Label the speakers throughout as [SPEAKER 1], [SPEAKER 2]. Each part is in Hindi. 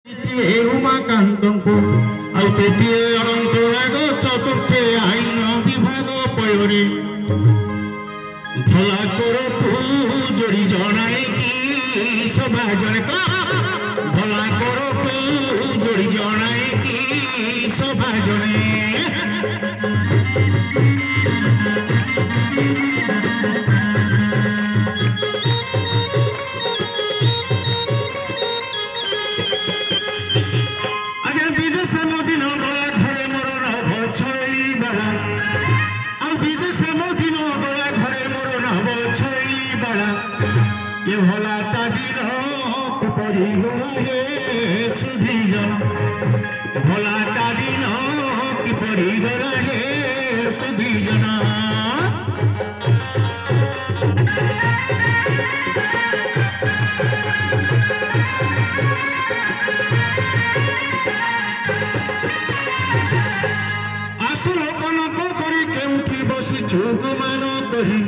[SPEAKER 1] উমাকান্তଙ୍କୁ ଆଉ ତୃତୀୟ ଅନନ୍ତରାଗ ଚତୁର୍ଥେ ଆଇନ ବିଭାଗ ପୟରେ ଭଲା କର ତୁ ଯୋଡ଼ି ଜଣାଏ କି ସଭା ଜଣେ ଭଲା କର ତୁ ଯୋଡ଼ି ଜଣାଏ କି ସଭା ଜଣେ भला तादिन किपरि गले सुधीजन भला तादिन किपरि गले सुधीजन आसल कनक करी केउठी बसिछु गुमान करी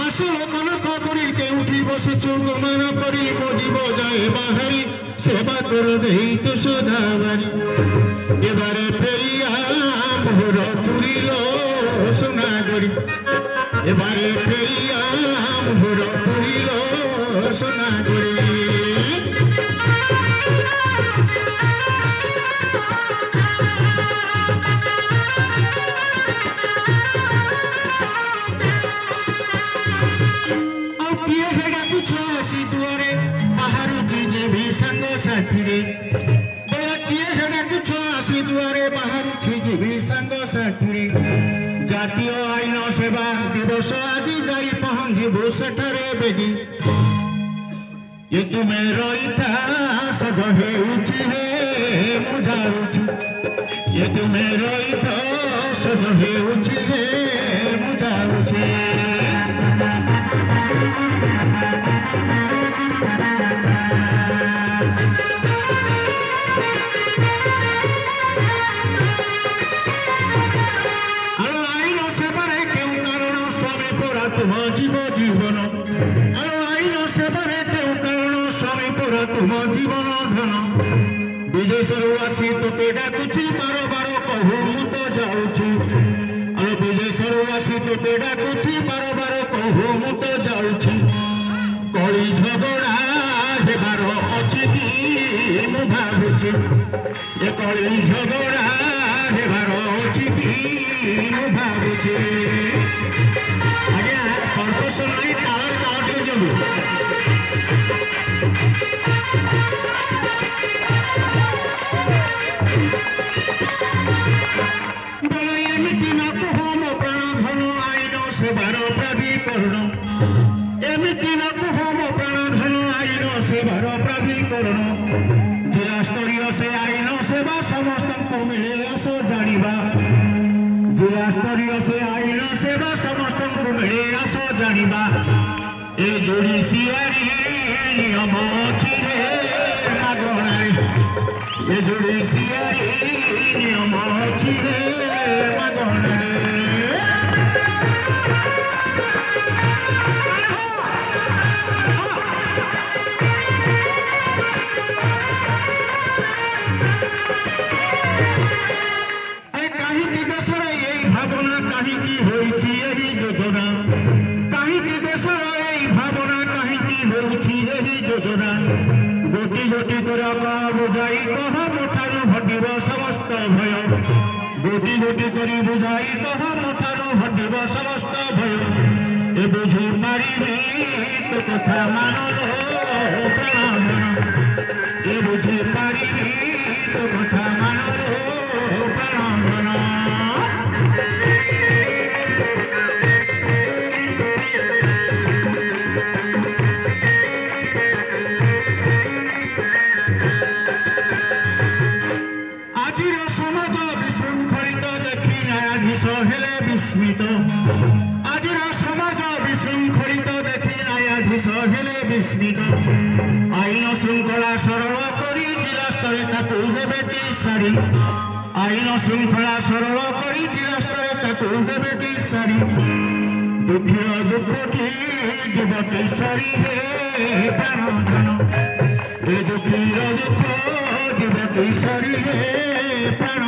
[SPEAKER 1] आसल कनक करी केउठी बसिछु गुमान करी मो जीव जाए बाहरी सेवा कर देई तो सदाबारी एबारे फेरिया मोहर पुरिलो सोना गरी एबारे फेरिया मोहर पुरिलो सोना गरी जातीय आईन सेवा दिवस आज जाई पहुंचबू सेठारे बेगी ये तुमे रईथा सज हेउछि हे मुझाउछि ये तुमे रईथा सज हेउछि हे मुझाउछि तुम जीव जीवन आईन सेवारे क्यों कारण स्वामी पुरा तुम जीवन धन विदेश आसी तोते डाकुछि बार बार कहू मु तो जाऊछि विदेश आसी तोते डाकुछि बार बार कहू मु तो जाऊछि कली झगड़ा हेबार अछि कि मु भाबुछि ए कली झगड़ा हेबार अछि कि मु भाबुछि जिला स्तरीय से आईन सेवा समस्त मिले आस जानिबा जिला स्तरीय से आईन सेवा समस्त मिले आस जानिबा ए जोड़ी सियारी नियम अछि रे मागणारे ए जोड़ी सियारी नियम अछि रे मागणारे गोटी गोटी बुझाई कह मोठारू हटिब समस्त भय गोटी गोटी करी बुझाई कह मोठारू हटिब समस्त भय ए बुझी पारिबी तो कथा मान प्राण ए बुझी पारिबी तो कथा मान प्राण आजिर समाज विशृंखलित देखी न्यायाधीश हेले विस्मित आईन श्रृंखला सरल कर जिला स्तरे ताकू देवे सारी आईन श्रृंखला सरल कर जिला स्तरे ताकू देवे सारी दुखिया दुखी जीवती सारी प्राण धन दुखिया दुख ईश्वरी रे प्राण